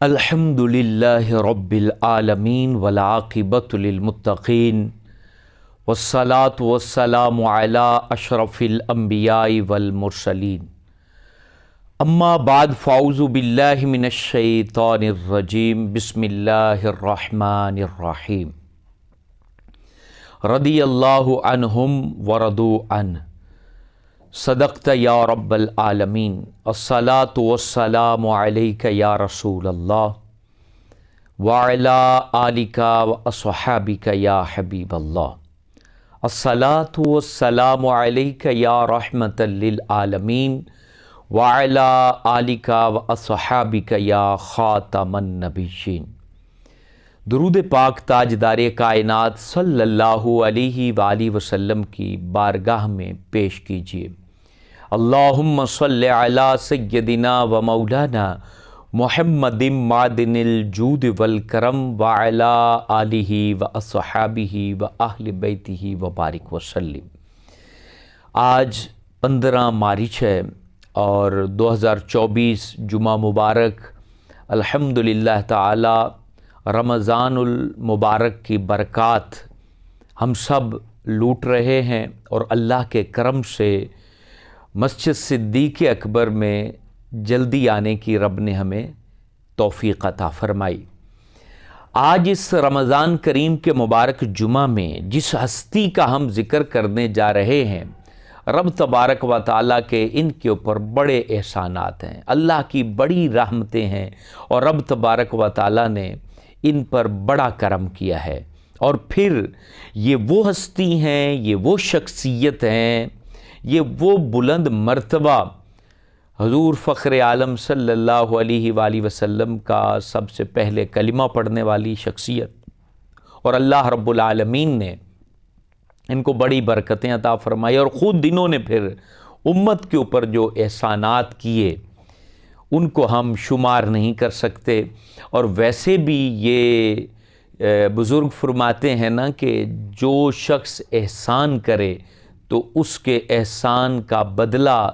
الحمدللہ رب العالمین والعاقبۃ للمتقین والصلاة والسلام علی اشرف الانبیاء والمرسلین اما بعد فاعوذ باللہ من الشیطان الرجیم بسم اللہ الرحمن الرحیم رضی اللہ عنہم ورضوا عنہ صدقت یا رب العالمین الصلاة والسلام علیک یا رسول اللہ وعلی آلک واصحابک یا حبیب اللہ الصلاة والسلام علیک یا رحمۃ للعالمین وعلی آلک واصحابک یا خاتم النبیین۔ درود پاک تاجدار کائنات صلی اللہ علیہ وآلہ وسلم کی بارگاہ میں پیش کیجیے۔ اللہم صلی علی سیدنا و مولانا محمد معدن الجود والکرم وعلی آلہ و اصحابہ و اہل بیتہ وبارک وسلم۔ آج 15 مارچ ہے اور 2024 جمعہ مبارک الحمدللہ تعالی رمضان المبارک کی برکات ہم سب لوٹ رہے ہیں اور اللہ کے کرم سے مسجد صدیق اکبر میں جلدی آنے کی رب نے ہمیں توفیق عطا فرمائی۔ آج اس رمضان کریم کے مبارک جمعہ میں جس ہستی کا ہم ذکر کرنے جا رہے ہیں، رب تبارک و تعالیٰ کے ان کے اوپر بڑے احسانات ہیں، اللہ کی بڑی رحمتیں ہیں اور رب تبارک و تعالیٰ نے ان پر بڑا کرم کیا ہے۔ اور پھر یہ وہ ہستی ہیں، یہ وہ شخصیت ہیں، یہ وہ بلند مرتبہ حضور فخر عالم صلی اللہ علیہ وآلہ وسلم کا سب سے پہلے کلمہ پڑھنے والی شخصیت، اور اللہ رب العالمین نے ان کو بڑی برکتیں عطا فرمائی، اور خود انہوں نے پھر امت کے اوپر جو احسانات کیے ان کو ہم شمار نہیں کر سکتے۔ اور ویسے بھی یہ بزرگ فرماتے ہیں نا کہ جو شخص احسان کرے تو اس کے احسان کا بدلہ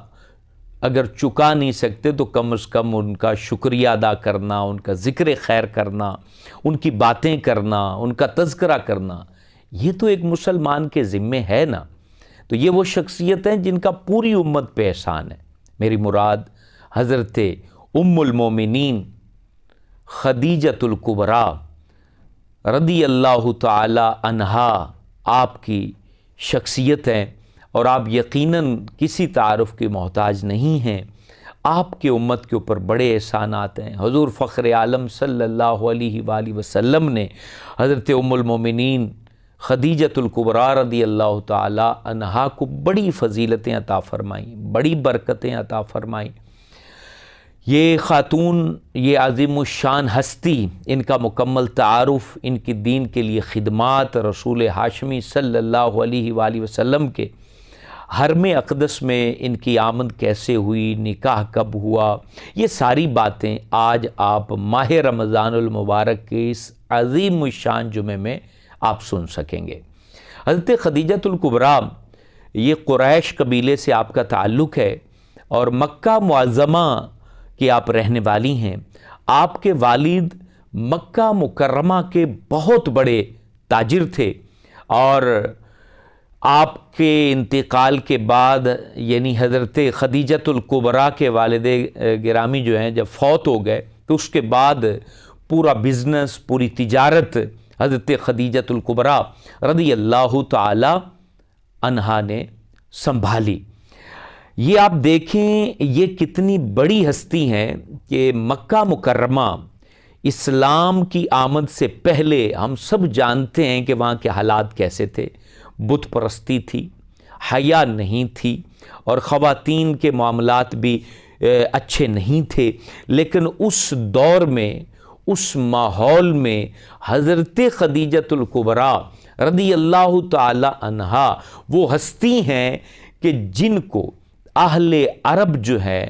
اگر چکا نہیں سکتے تو کم از کم ان کا شکریہ ادا کرنا، ان کا ذکر خیر کرنا، ان کی باتیں کرنا، ان کا تذکرہ کرنا، یہ تو ایک مسلمان کے ذمے ہے نا۔ تو یہ وہ شخصیت ہیں جن کا پوری امت پہ احسان ہے۔ میری مراد حضرت ام المومنین خدیجۃ الکبریٰ رضی اللہ تعالی عنہا آپ کی شخصیت ہیں، اور آپ یقیناً کسی تعارف کی محتاج نہیں ہیں۔ آپ کے امت کے اوپر بڑے احسانات ہیں۔ حضور فخر عالم صلی اللہ علیہ وآلہ وسلم نے حضرت ام المومنین خدیجۃ الکبریٰ رضی اللہ تعالی عنہا کو بڑی فضیلتیں عطا فرمائیں، بڑی برکتیں عطا فرمائیں۔ یہ خاتون، یہ عظیم الشان ہستی، ان کا مکمل تعارف، ان کی دین کے لیے خدمات، رسول ہاشمی صلی اللہ علیہ وآلہ وسلم کے حرم اقدس میں ان کی آمد کیسے ہوئی، نکاح کب ہوا، یہ ساری باتیں آج آپ ماہ رمضان المبارک کے اس عظیم الشان جمعے میں آپ سن سکیں گے۔ حضرت خدیجۃ الکبریٰ، یہ قریش قبیلے سے آپ کا تعلق ہے اور مکہ معظمہ کی آپ رہنے والی ہیں۔ آپ کے والد مکہ مکرمہ کے بہت بڑے تاجر تھے، اور آپ کے انتقال کے بعد یعنی حضرت خدیجۃ الکبریٰ کے والد گرامی جو ہیں جب فوت ہو گئے تو اس کے بعد پورا بزنس، پوری تجارت حضرت خدیجۃ الکبریٰ رضی اللہ تعالی عنہا نے سنبھالی۔ یہ آپ دیکھیں یہ کتنی بڑی ہستی ہیں کہ مکہ مکرمہ اسلام کی آمد سے پہلے ہم سب جانتے ہیں کہ وہاں کے حالات کیسے تھے۔ بت پرستی تھی، حیا نہیں تھی، اور خواتین کے معاملات بھی اچھے نہیں تھے۔ لیکن اس دور میں، اس ماحول میں حضرت خدیجۃ الکبریٰ رضی اللہ تعالی عنہا وہ ہستی ہیں کہ جن کو اہل عرب جو ہے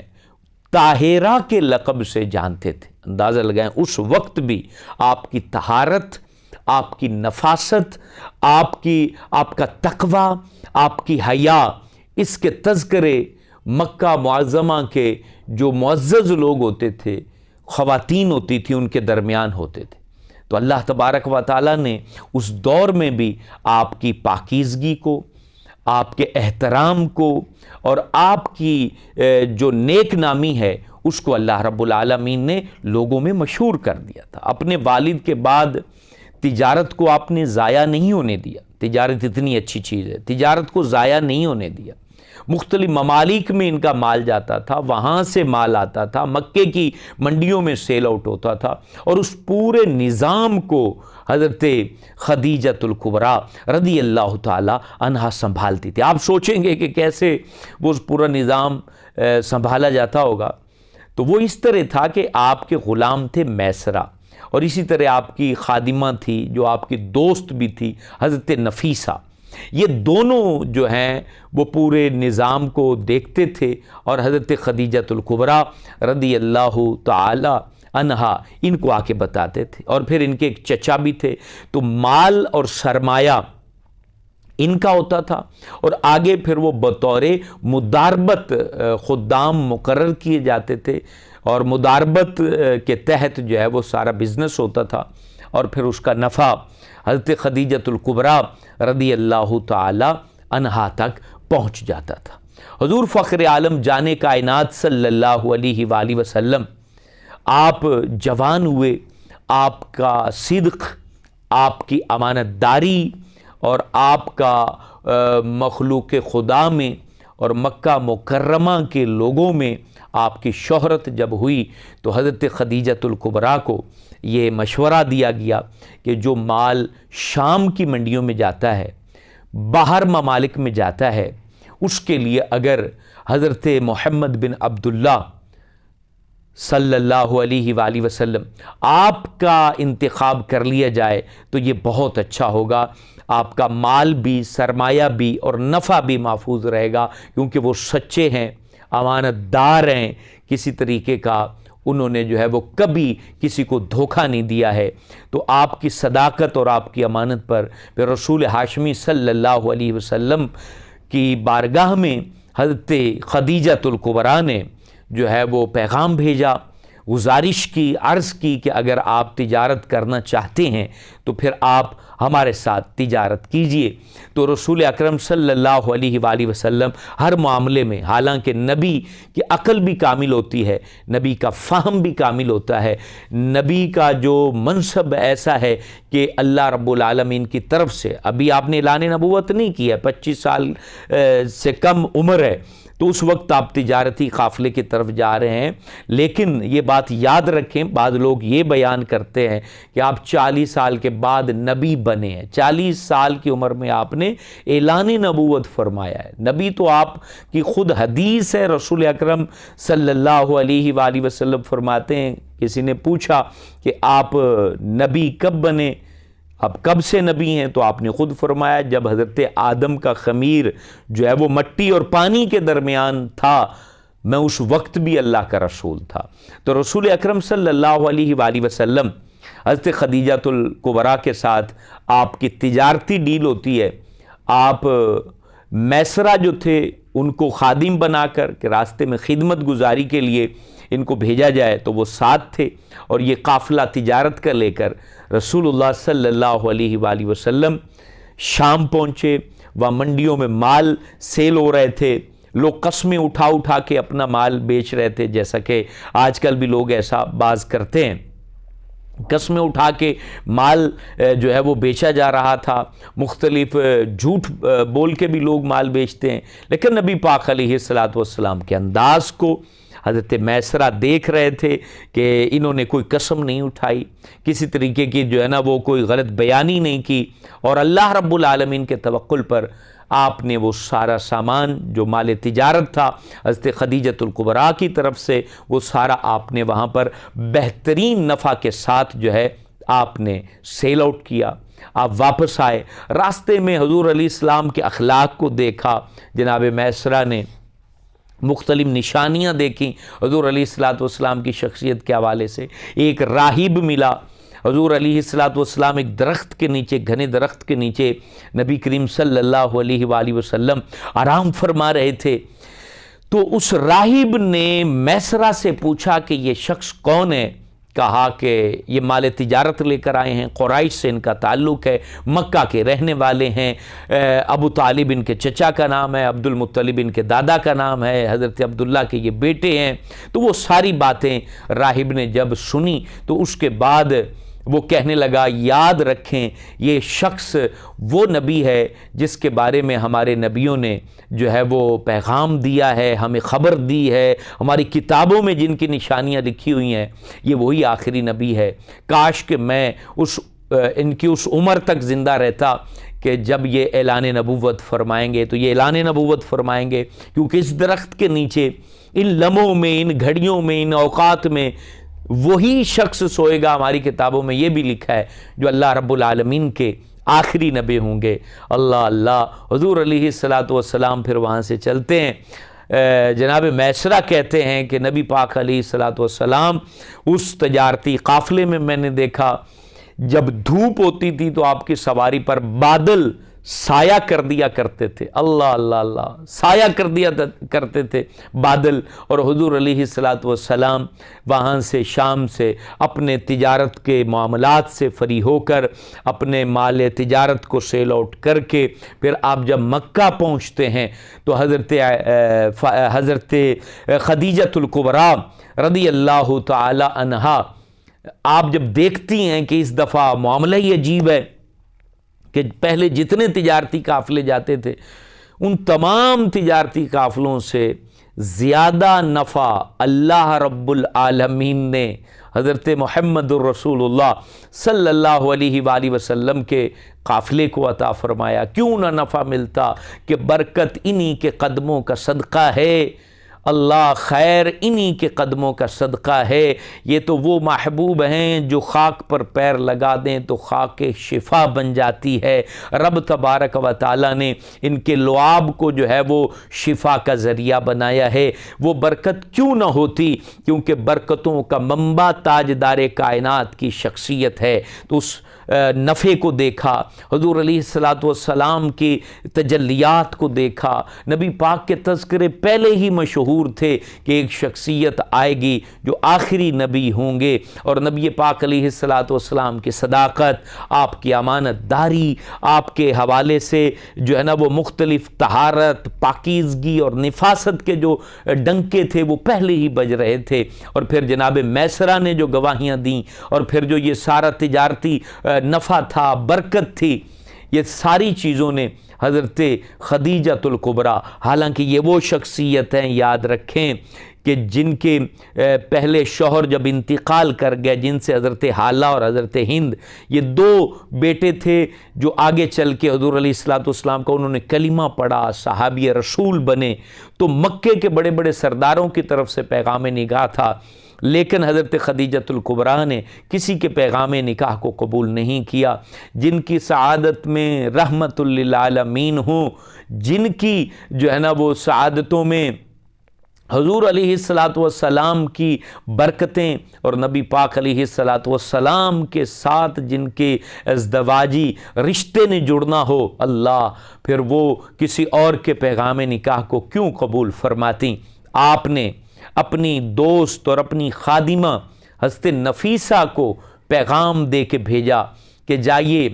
طاہرہ کے لقب سے جانتے تھے۔ اندازہ لگائیں اس وقت بھی آپ کی طہارت، آپ کی نفاست، آپ کا تقوی، آپ کی حیا، اس کے تذکرے مکہ معظمہ کے جو معزز لوگ ہوتے تھے خواتین ہوتی تھیں ان کے درمیان ہوتے تھے۔ تو اللہ تبارک و تعالیٰ نے اس دور میں بھی آپ کی پاکیزگی کو، آپ کے احترام کو اور آپ کی جو نیک نامی ہے اس کو اللہ رب العالمین نے لوگوں میں مشہور کر دیا تھا۔ اپنے والد کے بعد تجارت کو آپ نے ضائع نہیں ہونے دیا، تجارت اتنی اچھی چیز ہے، تجارت کو ضائع نہیں ہونے دیا۔ مختلف ممالک میں ان کا مال جاتا تھا، وہاں سے مال آتا تھا، مکے کی منڈیوں میں سیل آؤٹ ہوتا تھا، اور اس پورے نظام کو حضرت خدیجۃ الکبریٰ رضی اللہ تعالی عنہا سنبھالتی تھی۔ آپ سوچیں گے کہ کیسے وہ پورا نظام سنبھالا جاتا ہوگا، تو وہ اس طرح تھا کہ آپ کے غلام تھے میسرہ، اور اسی طرح آپ کی خادمہ تھی جو آپ کی دوست بھی تھی حضرت نفیسہ۔ یہ دونوں جو ہیں وہ پورے نظام کو دیکھتے تھے، اور حضرت خدیجۃ الکبریٰ رضی اللہ تعالی عنہا ان کو آ کے بتاتے تھے۔ اور پھر ان کے ایک چچا بھی تھے، تو مال اور سرمایہ ان کا ہوتا تھا، اور آگے پھر وہ بطور مداربت خدام مقرر کیے جاتے تھے، اور مداربت کے تحت جو ہے وہ سارا بزنس ہوتا تھا، اور پھر اس کا نفع حضرت خدیجۃ الکبریٰ رضی اللہ تعالی عنہا تک پہنچ جاتا تھا۔ حضور فخر عالم جان کائنات صلی اللہ علیہ وآلہ وسلم آپ جوان ہوئے، آپ کا صدق، آپ کی امانت داری اور آپ کا مخلوق خدا میں اور مکہ مکرمہ کے لوگوں میں آپ کی شہرت جب ہوئی، تو حضرت خدیجۃ الکبریٰ کو یہ مشورہ دیا گیا کہ جو مال شام کی منڈیوں میں جاتا ہے، باہر ممالک میں جاتا ہے، اس کے لیے اگر حضرت محمد بن عبداللہ صلی اللہ علیہ وآلہ وسلم آپ کا انتخاب کر لیا جائے تو یہ بہت اچھا ہوگا، آپ کا مال بھی، سرمایہ بھی اور نفع بھی محفوظ رہے گا، کیونکہ وہ سچے ہیں، امانت دار ہیں، کسی طریقے کا انہوں نے جو ہے وہ کبھی کسی کو دھوکہ نہیں دیا ہے۔ تو آپ کی صداقت اور آپ کی امانت پر پھر رسول ہاشمی صلی اللہ علیہ وسلم کی بارگاہ میں حضرت خدیجۃ الکبریٰ نے جو ہے وہ پیغام بھیجا، گزارش کی، عرض کی کہ اگر آپ تجارت کرنا چاہتے ہیں تو پھر آپ ہمارے ساتھ تجارت کیجئے۔ تو رسول اکرم صلی اللہ علیہ وآلہ وسلم ہر معاملے میں، حالانکہ نبی کی عقل بھی کامل ہوتی ہے، نبی کا فہم بھی کامل ہوتا ہے، نبی کا جو منصب ایسا ہے کہ اللہ رب العالمین کی طرف سے، ابھی آپ نے اعلان نبوت نہیں کیا، 25 سال سے کم عمر ہے، تو اس وقت آپ تجارتی قافلے کی طرف جا رہے ہیں، لیکن یہ بات یاد رکھیں، بعض لوگ یہ بیان کرتے ہیں کہ آپ 40 سال کے بعد نبی بنے ہیں۔ 40 سال کی عمر میں آپ نے اعلان نبوت فرمایا ہے۔ نبی تو آپ کی خود حدیث ہے، رسول اکرم صلی اللہ علیہ وآلہ وسلم فرماتے ہیں، کسی نے پوچھا کہ آپ نبی کب بنے، اب کب سے نبی ہیں؟ تو آپ نے خود فرمایا جب حضرت آدم کا خمیر جو ہے وہ مٹی اور پانی کے درمیان تھا، میں اس وقت بھی اللہ کا رسول تھا۔ تو رسول اکرم صلی اللہ علیہ وآلہ وسلم حضرت خدیجۃ الکبریٰ کے ساتھ آپ کی تجارتی ڈیل ہوتی ہے۔ آپ میسرہ جو تھے ان کو خادم بنا کر کہ راستے میں خدمت گزاری کے لیے ان کو بھیجا جائے، تو وہ ساتھ تھے، اور یہ قافلہ تجارت کا لے کر رسول اللہ صلی اللہ علیہ وآلہ وسلم شام پہنچے۔ وہاں منڈیوں میں مال سیل ہو رہے تھے، لوگ قسمیں اٹھا اٹھا کے اپنا مال بیچ رہے تھے، جیسا کہ آج کل بھی لوگ ایسا بعض کرتے ہیں، قسمیں اٹھا کے مال جو ہے وہ بیچا جا رہا تھا۔ مختلف جھوٹ بول کے بھی لوگ مال بیچتے ہیں، لیکن نبی پاک علیہ الصلوۃ والسلام کے انداز کو حضرت میسرہ دیکھ رہے تھے کہ انہوں نے کوئی قسم نہیں اٹھائی، کسی طریقے کی جو ہے نا وہ کوئی غلط بیانی نہیں کی، اور اللہ رب العالمین کے توکل پر آپ نے وہ سارا سامان جو مال تجارت تھا حضرت خدیجۃ الکبریٰ کی طرف سے، وہ سارا آپ نے وہاں پر بہترین نفع کے ساتھ جو ہے آپ نے سیل آؤٹ کیا۔ آپ واپس آئے، راستے میں حضور علیہ السلام کے اخلاق کو دیکھا، جناب میسرہ نے مختلف نشانیاں دیکھیں حضور علیہ السلام کی شخصیت کے حوالے سے۔ ایک راہب ملا، حضور علیہ السلام ایک درخت کے نیچے، گھنے درخت کے نیچے نبی کریم صلی اللہ علیہ وآلہ وسلم آرام فرما رہے تھے، تو اس راہب نے میسرہ سے پوچھا کہ یہ شخص کون ہے؟ کہا کہ یہ مال تجارت لے کر آئے ہیں، قریش سے ان کا تعلق ہے، مکہ کے رہنے والے ہیں، ابو طالب ان کے چچا کا نام ہے، عبد المطلب ان کے دادا کا نام ہے، حضرت عبداللہ کے یہ بیٹے ہیں۔ تو وہ ساری باتیں راہب نے جب سنی تو اس کے بعد وہ کہنے لگا یاد رکھیں یہ شخص وہ نبی ہے جس کے بارے میں ہمارے نبیوں نے جو ہے وہ پیغام دیا ہے، ہمیں خبر دی ہے، ہماری کتابوں میں جن کی نشانیاں لکھی ہوئی ہیں، یہ وہی آخری نبی ہے۔ کاش کہ میں ان کی اس عمر تک زندہ رہتا کہ جب یہ اعلان نبوت فرمائیں گے، تو یہ اعلان نبوت فرمائیں گے، کیونکہ اس درخت کے نیچے ان لمحوں میں، ان گھڑیوں میں، ان اوقات میں وہی شخص سوئے گا، ہماری کتابوں میں یہ بھی لکھا ہے، جو اللہ رب العالمین کے آخری نبی ہوں گے۔ اللہ اللہ، حضور علیہ السلام پھر وہاں سے چلتے ہیں۔ جناب میسرہ کہتے ہیں کہ نبی پاک علیہ السلام اس تجارتی قافلے میں نے دیکھا جب دھوپ ہوتی تھی تو آپ کی سواری پر بادل سایہ کر دیا کرتے تھے، اللہ اللہ اللہ، سایہ کر دیا کرتے تھے بادل، اور حضور علیہ السلام وہاں سے شام سے اپنے تجارت کے معاملات سے فری ہو کر، اپنے مال تجارت کو سیل آؤٹ کر کے پھر آپ جب مکہ پہنچتے ہیں تو حضرت خدیجۃ الکبریٰ رضی اللہ تعالی عنہا آپ جب دیکھتی ہیں کہ اس دفعہ معاملہ ہی عجیب ہے کہ پہلے جتنے تجارتی قافلے جاتے تھے ان تمام تجارتی قافلوں سے زیادہ نفع اللہ رب العالمین نے حضرت محمد الرسول اللہ صلی اللہ علیہ وآلہ وسلم کے قافلے کو عطا فرمایا۔ کیوں نہ نفع ملتا کہ برکت انہی کے قدموں کا صدقہ ہے، اللہ خیر انہی کے قدموں کا صدقہ ہے۔ یہ تو وہ محبوب ہیں جو خاک پر پیر لگا دیں تو خاک شفا بن جاتی ہے۔ رب تبارک و تعالیٰ نے ان کے لعاب کو جو ہے وہ شفا کا ذریعہ بنایا ہے۔ وہ برکت کیوں نہ ہوتی؟ کیونکہ برکتوں کا منبع تاجدار کائنات کی شخصیت ہے۔ تو اس نفع کو دیکھا، حضور علیہ السلام کی تجلیات کو دیکھا، نبی پاک کے تذکرے پہلے ہی مشہور تھے کہ ایک شخصیت آئے گی جو آخری نبی ہوں گے، اور نبی پاک علیہ السلام کی صداقت، آپ کی امانت داری، آپ کے حوالے سے جو ہے نا وہ مختلف طہارت، پاکیزگی اور نفاست کے جو ڈنکے تھے وہ پہلے ہی بج رہے تھے، اور پھر جناب میسرہ نے جو گواہیاں دیں، اور پھر جو یہ سارا تجارتی نفع تھا، برکت تھی، یہ ساری چیزوں نے حضرت خدیجۃ الکبریٰ، حالانکہ یہ وہ شخصیت ہیں یاد رکھیں کہ جن کے پہلے شوہر جب انتقال کر گئے، جن سے حضرت حالہ اور حضرت ہند، یہ دو بیٹے تھے جو آگے چل کے حضور علیہ السلام کا انہوں نے کلمہ پڑھا، صحابی رسول بنے، تو مکے کے بڑے بڑے سرداروں کی طرف سے پیغام نکاح تھا، لیکن حضرت خدیجۃ الکبریٰ نے کسی کے پیغام نکاح کو قبول نہیں کیا۔ جن کی سعادت میں رحمت للعالمین ہوں، جن کی جو ہے نا وہ سعادتوں میں حضور علیہ السلام کی برکتیں اور نبی پاک علیہ السلام کے ساتھ جن کے ازدواجی رشتے نے جڑنا ہو، اللہ پھر وہ کسی اور کے پیغام نکاح کو کیوں قبول فرماتی؟ آپ نے اپنی دوست اور اپنی خادمہ حضرت نفیسہ کو پیغام دے کے بھیجا کہ جائیے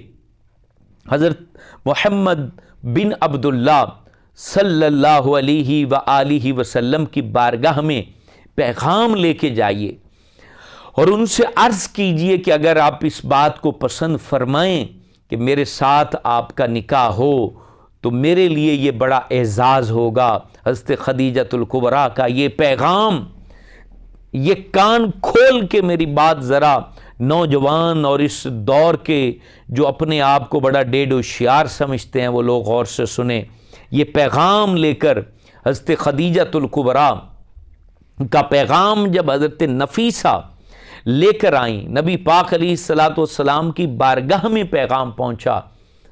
حضرت محمد بن عبداللہ صلی اللہ علیہ وآلہ وسلم کی بارگاہ میں پیغام لے کے جائیے اور ان سے عرض کیجئے کہ اگر آپ اس بات کو پسند فرمائیں کہ میرے ساتھ آپ کا نکاح ہو تو میرے لیے یہ بڑا اعزاز ہوگا۔ حضرت خدیجۃ الکبریٰ کا یہ پیغام، یہ کان کھول کے میری بات ذرا نوجوان اور اس دور کے جو اپنے آپ کو بڑا ڈیڑھ ہوشیار سمجھتے ہیں وہ لوگ غور سے سنیں۔ یہ پیغام لے کر حضرت خدیجۃ الکبریٰ کا پیغام جب حضرت نفیسہ لے کر آئیں، نبی پاک علیہ السلام کی بارگاہ میں پیغام پہنچا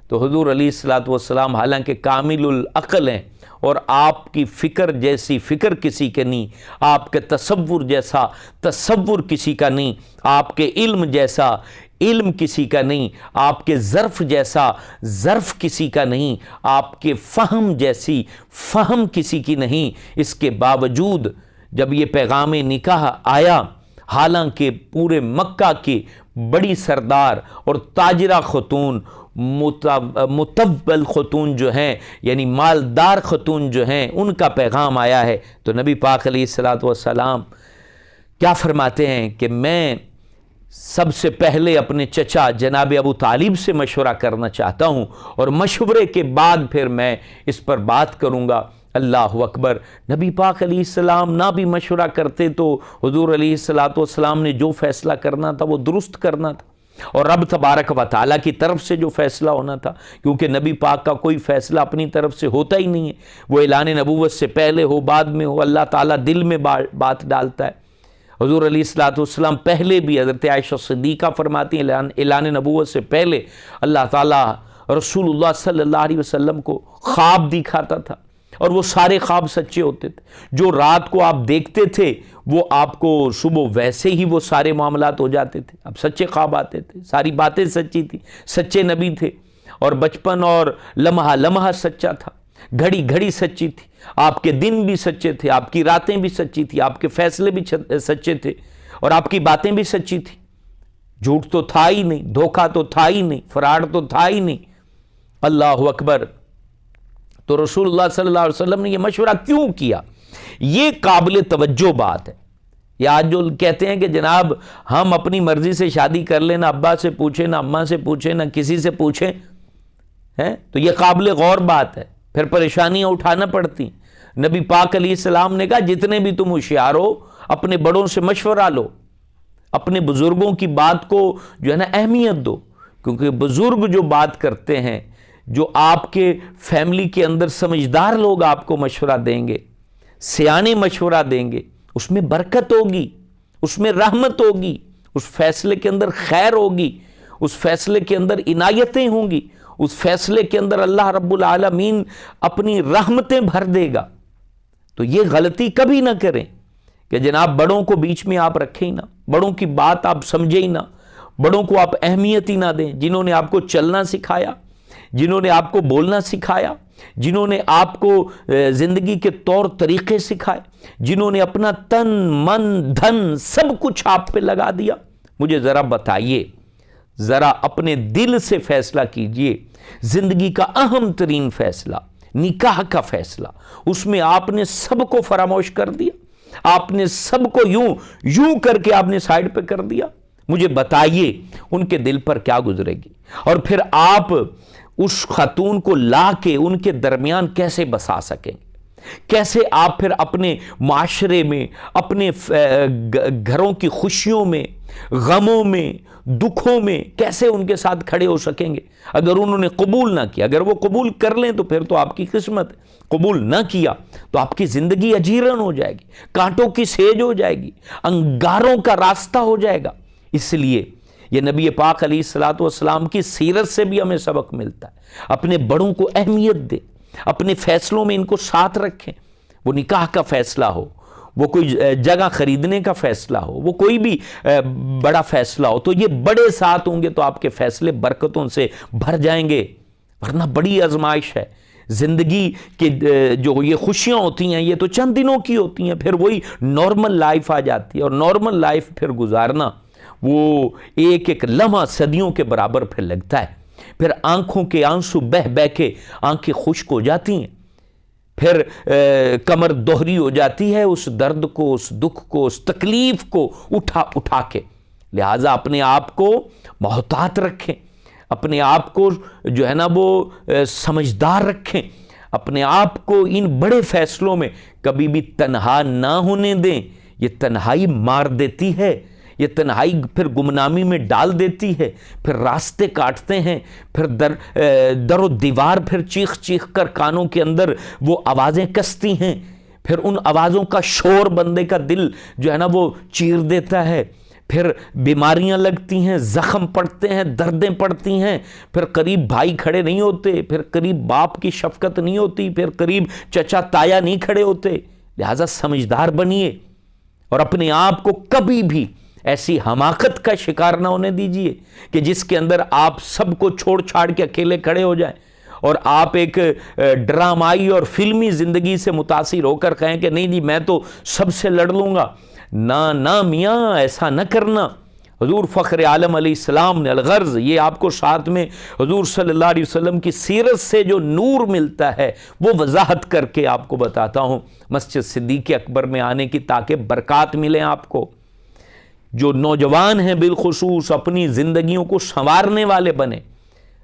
تو حضور علیہ السلام حالانکہ کامل العقل ہیں اور آپ کی فکر جیسی فکر کسی کے نہیں، آپ کے تصور جیسا تصور کسی کا نہیں، آپ کے علم جیسا علم کسی کا نہیں، آپ کے ظرف جیسا ظرف کسی کا نہیں، آپ کے فہم جیسی فہم کسی کی نہیں۔ اس کے باوجود جب یہ پیغام نکاح آیا، حالانکہ پورے مکہ کی بڑی سردار اور تاجرہ خاتون، متول خاتون جو ہیں، یعنی مالدار خاتون جو ہیں، ان کا پیغام آیا ہے، تو نبی پاک علیہ الصلوۃ والسلام کیا فرماتے ہیں کہ میں سب سے پہلے اپنے چچا جناب ابو طالب سے مشورہ کرنا چاہتا ہوں، اور مشورے کے بعد پھر میں اس پر بات کروں گا۔ اللہ اکبر۔ نبی پاک علیہ السلام نہ بھی مشورہ کرتے تو حضور علیہ الصلوۃ والسلام نے جو فیصلہ کرنا تھا وہ درست کرنا تھا، اور رب تبارک و تعالیٰ کی طرف سے جو فیصلہ ہونا تھا، کیونکہ نبی پاک کا کوئی فیصلہ اپنی طرف سے ہوتا ہی نہیں ہے، وہ اعلان نبوت سے پہلے ہو بعد میں ہو، اللہ تعالیٰ دل میں بات ڈالتا ہے۔ حضور علیہ الصلوۃ والسلام پہلے بھی، حضرت عائشہ صدیقہ فرماتی ہیں، اعلان نبوت سے پہلے اللہ تعالیٰ رسول اللہ صلی اللہ علیہ وسلم کو خواب دکھاتا تھا، اور وہ سارے خواب سچے ہوتے تھے۔ جو رات کو آپ دیکھتے تھے وہ آپ کو صبح ویسے ہی وہ سارے معاملات ہو جاتے تھے، اب سچے خواب آتے تھے، ساری باتیں سچی تھی، سچے نبی تھے، اور بچپن اور لمحہ لمحہ سچا تھا، گھڑی گھڑی سچی تھی، آپ کے دن بھی سچے تھے، آپ کی راتیں بھی سچی تھی، آپ کے فیصلے بھی سچے تھے، اور آپ کی باتیں بھی سچی تھی۔ جھوٹ تو تھا ہی نہیں، دھوکہ تو تھا ہی نہیں، فراڈ تو تھا ہی نہیں۔ اللہ اکبر۔ تو رسول اللہ صلی اللہ علیہ وسلم نے یہ مشورہ کیوں کیا؟ یہ قابل توجہ بات ہے۔ یہ آج جو کہتے ہیں کہ جناب ہم اپنی مرضی سے شادی کر لیں، نہ ابا سے پوچھیں، نہ اماں سے پوچھیں، نہ کسی سے پوچھیں، تو یہ قابل غور بات ہے، پھر پریشانیاں اٹھانا پڑتی۔ نبی پاک علیہ السلام نے کہا جتنے بھی تم ہوشیار ہو اپنے بڑوں سے مشورہ لو، اپنے بزرگوں کی بات کو جو ہے نا اہمیت دو، کیونکہ بزرگ جو بات کرتے ہیں، جو آپ کے فیملی کے اندر سمجھدار لوگ آپ کو مشورہ دیں گے، سیانے مشورہ دیں گے، اس میں برکت ہوگی، اس میں رحمت ہوگی، اس فیصلے کے اندر خیر ہوگی، اس فیصلے کے اندر عنایتیں ہوں گی، اس فیصلے کے اندر اللہ رب العالمین اپنی رحمتیں بھر دے گا۔ تو یہ غلطی کبھی نہ کریں کہ جناب بڑوں کو بیچ میں آپ رکھیں ہی نہ، بڑوں کی بات آپ سمجھیں ہی نہ، بڑوں کو آپ اہمیت ہی نہ دیں، جنہوں نے آپ کو چلنا سکھایا، جنہوں نے آپ کو بولنا سکھایا، جنہوں نے آپ کو زندگی کے طور طریقے سکھائے، جنہوں نے اپنا تن من دھن سب کچھ آپ پہ لگا دیا، مجھے ذرا بتائیے، ذرا اپنے دل سے فیصلہ کیجئے، زندگی کا اہم ترین فیصلہ، نکاح کا فیصلہ، اس میں آپ نے سب کو فراموش کر دیا، آپ نے سب کو یوں کر کے آپ نے سائیڈ پہ کر دیا۔ مجھے بتائیے ان کے دل پر کیا گزرے گی، اور پھر آپ اس خاتون کو لا کے ان کے درمیان کیسے بسا سکیں، کیسے آپ پھر اپنے معاشرے میں، اپنے گھروں کی خوشیوں میں، غموں میں، دکھوں میں کیسے ان کے ساتھ کھڑے ہو سکیں گے اگر انہوں نے قبول نہ کیا؟ اگر وہ قبول کر لیں تو پھر تو آپ کی قسمت ہے، قبول نہ کیا تو آپ کی زندگی اجیرن ہو جائے گی، کانٹوں کی سیج ہو جائے گی، انگاروں کا راستہ ہو جائے گا۔ اس لیے یہ نبی پاک علیہ الصلوۃ والسلام کی سیرت سے بھی ہمیں سبق ملتا ہے، اپنے بڑوں کو اہمیت دیں، اپنے فیصلوں میں ان کو ساتھ رکھیں، وہ نکاح کا فیصلہ ہو، وہ کوئی جگہ خریدنے کا فیصلہ ہو، وہ کوئی بھی بڑا فیصلہ ہو، تو یہ بڑے ساتھ ہوں گے تو آپ کے فیصلے برکتوں سے بھر جائیں گے، ورنہ بڑی آزمائش ہے۔ زندگی کے جو یہ خوشیاں ہوتی ہیں یہ تو چند دنوں کی ہوتی ہیں، پھر وہی نارمل لائف آ جاتی ہے، اور نارمل لائف پھر گزارنا وہ ایک ایک لمحہ صدیوں کے برابر پھر لگتا ہے، پھر آنکھوں کے آنسو بہہ بہہ کے آنکھیں خشک ہو جاتی ہیں، پھر کمر دوہری ہو جاتی ہے اس درد کو، اس دکھ کو، اس تکلیف کو اٹھا کے۔ لہٰذا اپنے آپ کو محتاط رکھیں، اپنے آپ کو جو ہے نا وہ سمجھدار رکھیں، اپنے آپ کو ان بڑے فیصلوں میں کبھی بھی تنہا نہ ہونے دیں۔ یہ تنہائی مار دیتی ہے، یہ تنہائی پھر گمنامی میں ڈال دیتی ہے، پھر راستے کاٹتے ہیں، پھر در و دیوار پھر چیخ چیخ کر کانوں کے اندر وہ آوازیں کستی ہیں، پھر ان آوازوں کا شور بندے کا دل جو ہے نا وہ چیر دیتا ہے، پھر بیماریاں لگتی ہیں، زخم پڑتے ہیں، دردیں پڑتی ہیں، پھر قریب بھائی کھڑے نہیں ہوتے، پھر قریب باپ کی شفقت نہیں ہوتی، پھر قریب چچا تایا نہیں کھڑے ہوتے۔ لہٰذا سمجھدار بنیے اور اپنے آپ کو کبھی بھی ایسی حماقت کا شکار نہ ہونے دیجئے کہ جس کے اندر آپ سب کو چھوڑ چھاڑ کے اکیلے کھڑے ہو جائیں اور آپ ایک ڈرامائی اور فلمی زندگی سے متاثر ہو کر کہیں کہ نہیں جی میں تو سب سے لڑ لوں گا۔ نہ میاں، ایسا نہ کرنا۔ حضور فخر عالم علیہ السلام نے الغرض یہ آپ کو ساتھ میں حضور صلی اللہ علیہ وسلم کی سیرت سے جو نور ملتا ہے وہ وضاحت کر کے آپ کو بتاتا ہوں مسجد صدیق اکبر میں آنے کی، تاکہ برکات ملیں آپ کو۔ جو نوجوان ہیں بالخصوص اپنی زندگیوں کو سنوارنے والے بنے،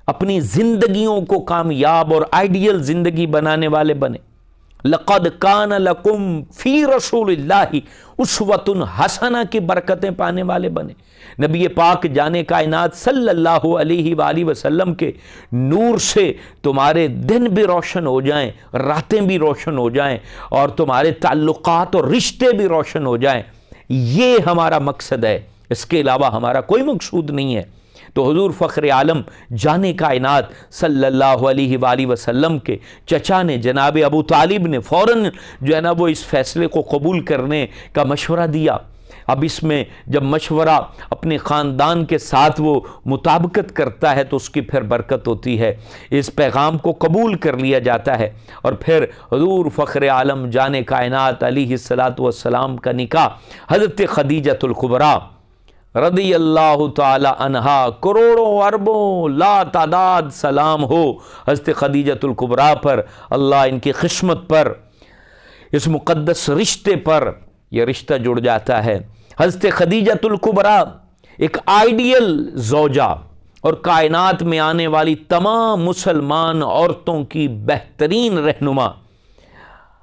اپنی زندگیوں کو کامیاب اور آئیڈیل زندگی بنانے والے بنے۔ لقد کان لکم فی رسول اللہ اسوۃ حسنہ کی برکتیں پانے والے بنے۔ نبی پاک جانے کائنات صلی اللہ علیہ وآلہ وسلم کے نور سے تمہارے دن بھی روشن ہو جائیں، راتیں بھی روشن ہو جائیں، اور تمہارے تعلقات اور رشتے بھی روشن ہو جائیں۔ یہ ہمارا مقصد ہے، اس کے علاوہ ہمارا کوئی مقصود نہیں ہے۔ تو حضور فخر عالم جانے کائنات صلی اللہ علیہ وآلہ وسلم کے چچا نے جناب ابو طالب نے فوراً جو ہے نا وہ اس فیصلے کو قبول کرنے کا مشورہ دیا۔ اب اس میں جب مشورہ اپنے خاندان کے ساتھ وہ مطابقت کرتا ہے تو اس کی پھر برکت ہوتی ہے، اس پیغام کو قبول کر لیا جاتا ہے، اور پھر حضور فخر عالم جانے کائنات علیہ الصلاۃ والسلام کا نکاح حضرت خدیجۃ الکبریٰ رضی اللہ تعالی عنہا، کروڑوں اربوں لا تعداد سلام ہو حضرت خدیجۃ الکبریٰ پر، اللہ ان کی قسمت پر، اس مقدس رشتے پر یہ رشتہ جڑ جاتا ہے۔ حضرت خدیجۃ الکبریٰ ایک آئیڈیل زوجہ اور کائنات میں آنے والی تمام مسلمان عورتوں کی بہترین رہنما،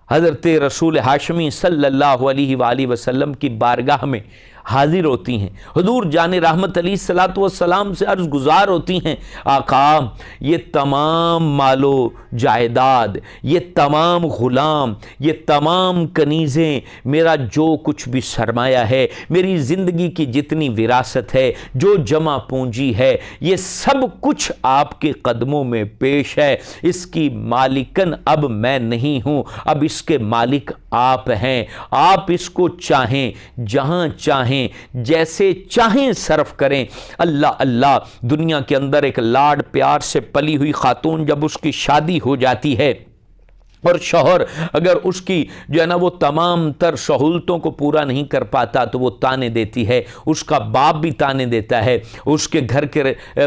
حضرت رسول ہاشمی صلی اللہ علیہ وآلہ وسلم کی بارگاہ میں حاضر ہوتی ہیں، حضور جان رحمت علیہ الصلاۃ والسلام سے عرض گزار ہوتی ہیں، آقا یہ تمام مال و جائیداد، یہ تمام غلام، یہ تمام کنیزیں، میرا جو کچھ بھی سرمایہ ہے، میری زندگی کی جتنی وراثت ہے، جو جمع پونجی ہے، یہ سب کچھ آپ کے قدموں میں پیش ہے۔ اس کی مالکن اب میں نہیں ہوں، اب اس کے مالک آپ ہیں۔ آپ اس کو چاہیں، جہاں چاہیں، جیسے چاہیں صرف کریں۔ اللہ اللہ، دنیا کے اندر ایک لاڈ پیار سے پلی ہوئی خاتون جب اس کی شادی ہو جاتی ہے اور شوہر اگر اس کی جو ہے نا وہ تمام تر سہولتوں کو پورا نہیں کر پاتا تو وہ تانے دیتی ہے، اس کا باپ بھی تانے دیتا ہے، اس کے گھر کے